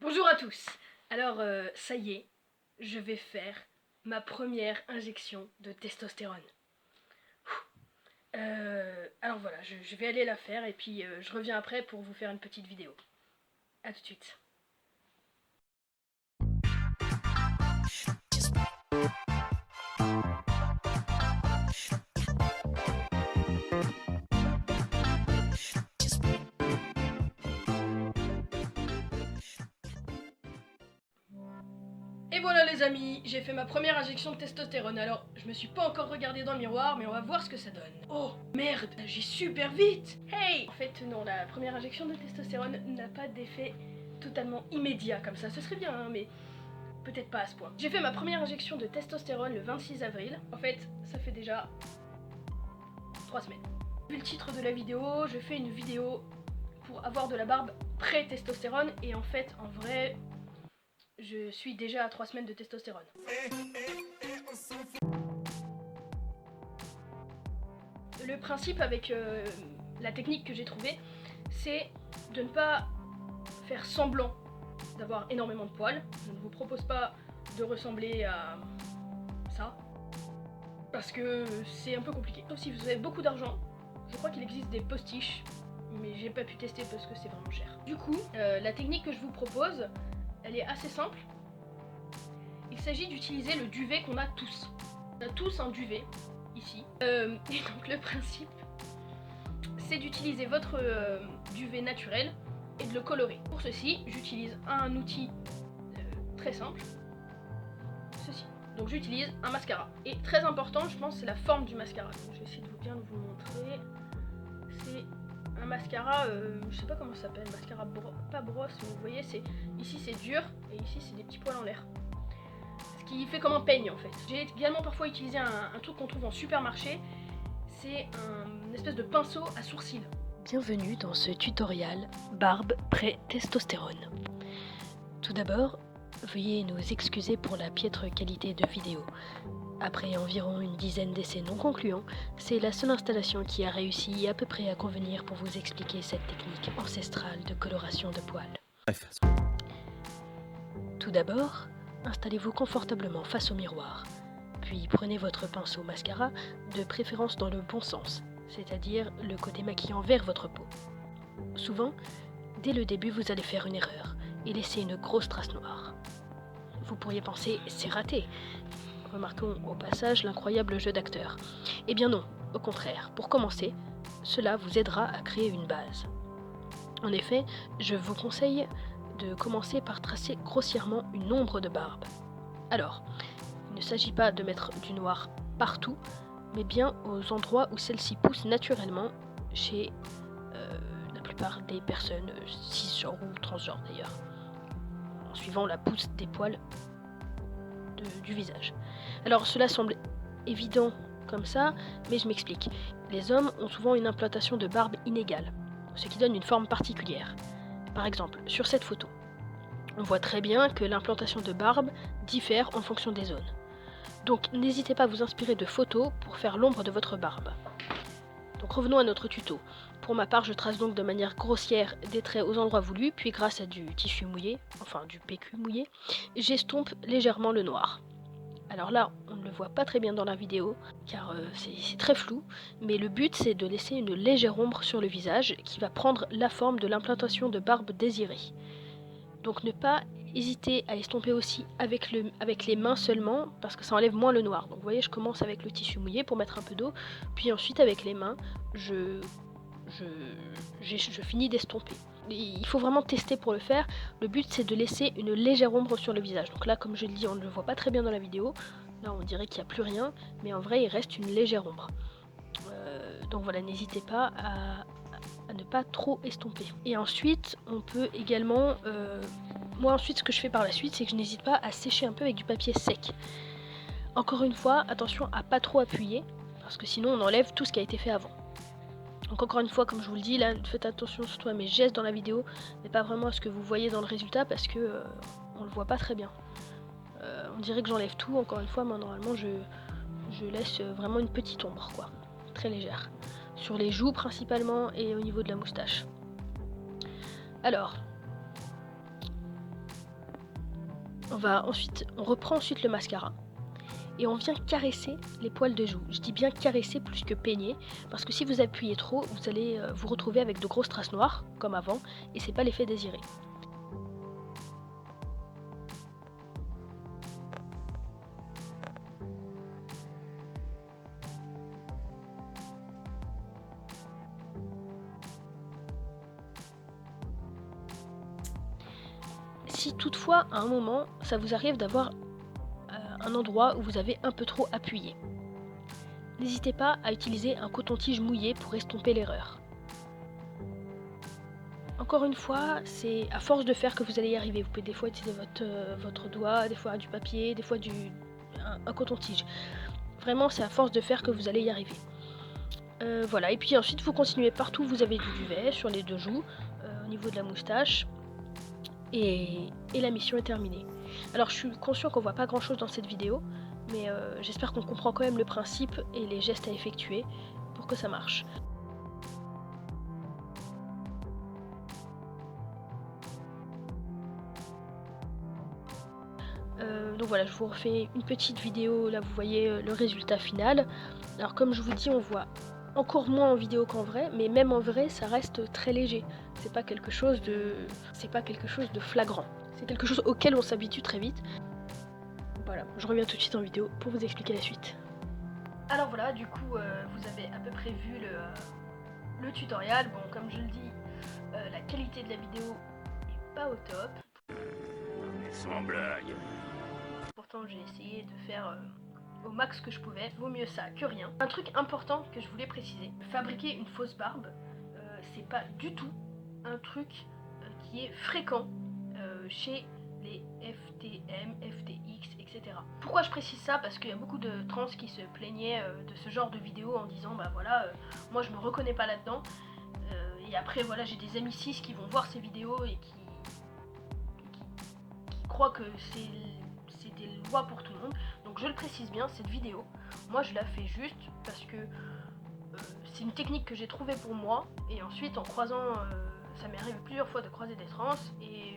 Bonjour à tous. Alors ça y est, je vais faire ma première injection de testostérone. Alors voilà, je vais aller la faire et puis je reviens après pour vous faire une petite vidéo. A tout de suite. Et voilà les amis, j'ai fait ma première injection de testostérone. Alors, je me suis pas encore regardée dans le miroir, mais on va voir ce que ça donne. Oh, merde, j'ai super vite. Hey. En fait, non, la première injection de testostérone n'a pas d'effet totalement immédiat comme ça. Ce serait bien, hein, mais peut-être pas à ce point. J'ai fait ma première injection de testostérone le 26 avril. En fait, ça fait déjà 3 semaines. Vu le titre de la vidéo, je fais une vidéo pour avoir de la barbe pré-testostérone. Et en fait, en vrai, je suis déjà à 3 semaines de testostérone. Le principe avec la technique que j'ai trouvée, c'est de ne pas faire semblant d'avoir énormément de poils. Je ne vous propose pas de ressembler à ça, parce que c'est un peu compliqué. Sauf si vous avez beaucoup d'argent, je crois qu'il existe des postiches, mais j'ai pas pu tester parce que c'est vraiment cher. Du coup, la technique que je vous propose, elle est assez simple. Il s'agit d'utiliser le duvet qu'on a tous. On a tous un duvet, ici. Et donc le principe, c'est d'utiliser votre duvet naturel et de le colorer. Pour ceci, j'utilise un outil très simple, ceci. Donc j'utilise un mascara. Et très important, je pense, c'est la forme du mascara. Donc, je vais essayer de bien vous montrer. C'est un mascara, je sais pas comment ça s'appelle, mascara pas brosse, mais vous voyez, c'est ici c'est dur et ici c'est des petits poils en l'air. Ce qui fait comme un peigne en fait. J'ai également parfois utilisé un truc qu'on trouve en supermarché. C'est une espèce de pinceau à sourcils. Bienvenue dans ce tutoriel barbe pré-testostérone. Tout d'abord, veuillez nous excuser pour la piètre qualité de vidéo. Après environ une dizaine d'essais non concluants, c'est la seule installation qui a réussi à peu près à convenir pour vous expliquer cette technique ancestrale de coloration de poils. Tout d'abord, installez-vous confortablement face au miroir, puis prenez votre pinceau mascara, de préférence dans le bon sens, c'est-à-dire le côté maquillant vers votre peau. Souvent, dès le début, vous allez faire une erreur et laisser une grosse trace noire. Vous pourriez penser « c'est raté ». Remarquons au passage l'incroyable jeu d'acteur. Eh bien non, au contraire, pour commencer, cela vous aidera à créer une base. En effet, je vous conseille de commencer par tracer grossièrement une ombre de barbe. Alors, il ne s'agit pas de mettre du noir partout, mais bien aux endroits où celle-ci pousse naturellement chez la plupart des personnes cisgenres ou transgenres d'ailleurs, en suivant la pousse des poils du visage. Alors cela semble évident comme ça, mais je m'explique. Les hommes ont souvent une implantation de barbe inégale, ce qui donne une forme particulière. Par exemple, sur cette photo, on voit très bien que l'implantation de barbe diffère en fonction des zones. Donc n'hésitez pas à vous inspirer de photos pour faire l'ombre de votre barbe. Donc revenons à notre tuto. Pour ma part, je trace donc de manière grossière des traits aux endroits voulus, puis grâce à du tissu mouillé, enfin du PQ mouillé, j'estompe légèrement le noir. Alors là, on ne le voit pas très bien dans la vidéo, car c'est très flou, mais le but c'est de laisser une légère ombre sur le visage qui va prendre la forme de l'implantation de barbe désirée. Donc ne pas hésiter à estomper aussi avec les mains seulement, parce que ça enlève moins le noir. Donc vous voyez, je commence avec le tissu mouillé pour mettre un peu d'eau, puis ensuite avec les mains, je finis d'estomper. Il faut vraiment tester pour le faire. Le but c'est de laisser une légère ombre sur le visage. Donc là, comme je le dis, on ne le voit pas très bien dans la vidéo. Là on dirait qu'il n'y a plus rien, mais en vrai il reste une légère ombre. Donc voilà, n'hésitez pas à ne pas trop estomper. Et ensuite, on peut également... moi ensuite, ce que je fais par la suite, c'est que je n'hésite pas à sécher un peu avec du papier sec. Encore une fois, attention à pas trop appuyer, parce que sinon on enlève tout ce qui a été fait avant. Donc encore une fois, comme je vous le dis, là, faites attention surtout à mes gestes dans la vidéo, mais pas vraiment à ce que vous voyez dans le résultat, parce que on le voit pas très bien. On dirait que j'enlève tout, encore une fois, mais normalement je laisse vraiment une petite ombre, quoi, très légère. Sur les joues principalement et au niveau de la moustache. Alors, On reprend ensuite le mascara et on vient caresser les poils de joue. Je dis bien caresser plus que peigner, parce que si vous appuyez trop, vous allez vous retrouver avec de grosses traces noires, comme avant, et c'est pas l'effet désiré. Si toutefois, à un moment, ça vous arrive d'avoir un endroit où vous avez un peu trop appuyé, n'hésitez pas à utiliser un coton-tige mouillé pour estomper l'erreur. Encore une fois, c'est à force de faire que vous allez y arriver. Vous pouvez des fois utiliser votre doigt, des fois du papier, des fois un coton-tige. Vraiment, c'est à force de faire que vous allez y arriver. Voilà, et puis ensuite vous continuez partout où vous avez du duvet, sur les deux joues, au niveau de la moustache, et la mission est terminée. Alors je suis conscient qu'on voit pas grand chose dans cette vidéo, mais j'espère qu'on comprend quand même le principe et les gestes à effectuer pour que ça marche. Donc voilà, je vous refais une petite vidéo, là vous voyez le résultat final. Alors comme je vous dis, on voit encore moins en vidéo qu'en vrai, mais même en vrai ça reste très léger. C'est pas quelque chose de flagrant. C'est quelque chose auquel on s'habitue très vite. Voilà, je reviens tout de suite en vidéo pour vous expliquer la suite. Alors voilà, du coup vous avez à peu près vu le tutoriel. Bon, comme je le dis, la qualité de la vidéo est pas au top. Sans blague. Pourtant j'ai essayé de faire au max que je pouvais, vaut mieux ça que rien. Un truc important que je voulais préciser, fabriquer une fausse barbe, c'est pas du tout un truc qui est fréquent chez les FTM, FTX, etc. Pourquoi je précise ça? Parce qu'il y a beaucoup de trans qui se plaignaient de ce genre de vidéos en disant bah voilà, moi je me reconnais pas là-dedans. Et après voilà, j'ai des amis cis qui vont voir ces vidéos et qui croient que c'est des lois pour tout le monde. Donc je le précise bien, cette vidéo, moi je la fais juste parce que c'est une technique que j'ai trouvée pour moi, et ensuite en croisant, ça m'est arrivé plusieurs fois de croiser des trans et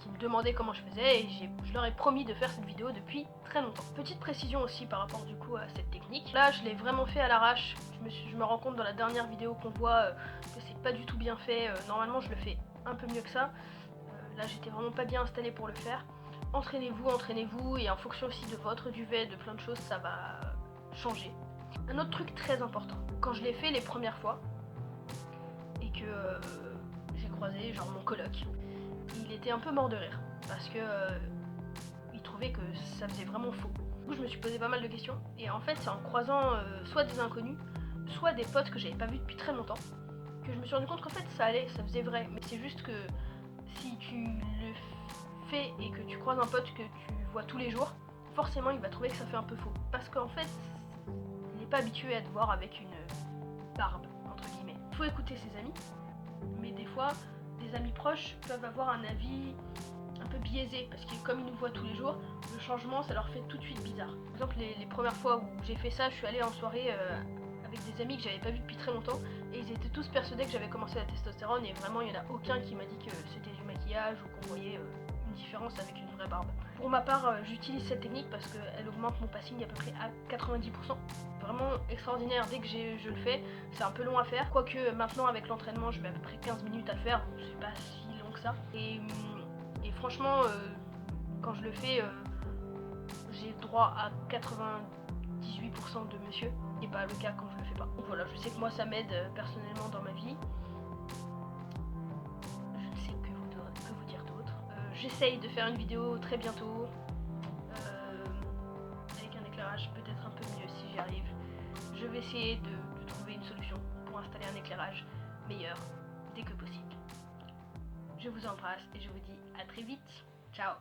qui me demandaient comment je faisais, et je leur ai promis de faire cette vidéo depuis très longtemps. Petite précision aussi par rapport du coup à cette technique, là je l'ai vraiment fait à l'arrache, je me rends compte dans la dernière vidéo qu'on voit que c'est pas du tout bien fait, normalement je le fais un peu mieux que ça, là j'étais vraiment pas bien installée pour le faire. Entraînez-vous, et en fonction aussi de votre duvet, de plein de choses, ça va changer. Un autre truc très important, quand je l'ai fait les premières fois, et que j'ai croisé genre mon coloc, il était un peu mort de rire, parce que il trouvait que ça faisait vraiment faux. Du coup je me suis posé pas mal de questions, et en fait c'est en croisant soit des inconnus, soit des potes que j'avais pas vus depuis très longtemps, que je me suis rendu compte qu'en fait ça allait, ça faisait vrai, mais c'est juste que si tu le fais et que tu croises un pote que tu vois tous les jours, forcément il va trouver que ça fait un peu faux. Parce qu'en fait, il n'est pas habitué à te voir avec une barbe, entre guillemets. Il faut écouter ses amis, mais des fois, des amis proches peuvent avoir un avis un peu biaisé, parce que comme ils nous voient tous les jours, le changement ça leur fait tout de suite bizarre. Par exemple, les premières fois où j'ai fait ça, je suis allée en soirée avec des amis que j'avais pas vu depuis très longtemps, et ils étaient tous persuadés que j'avais commencé la testostérone, et vraiment il y en a aucun qui m'a dit que c'était du maquillage ou qu'on voyait une différence avec une vraie barbe. Pour ma part, j'utilise cette technique parce qu'elle augmente mon passing à peu près à 90%. Vraiment extraordinaire, dès que je le fais, c'est un peu long à faire, quoique maintenant avec l'entraînement je mets à peu près 15 minutes à le faire, c'est pas si long que ça. Et franchement, quand je le fais, j'ai droit à 98% de monsieur, et pas le cas quand je le fais pas. Donc voilà, je sais que moi ça m'aide personnellement dans ma vie. Je ne sais que vous dire d'autre. J'essaye de faire une vidéo très bientôt, avec un éclairage peut-être un peu mieux si j'y arrive. Je vais essayer de trouver une solution pour installer un éclairage meilleur dès que possible. Je vous embrasse et je vous dis à très vite. Ciao.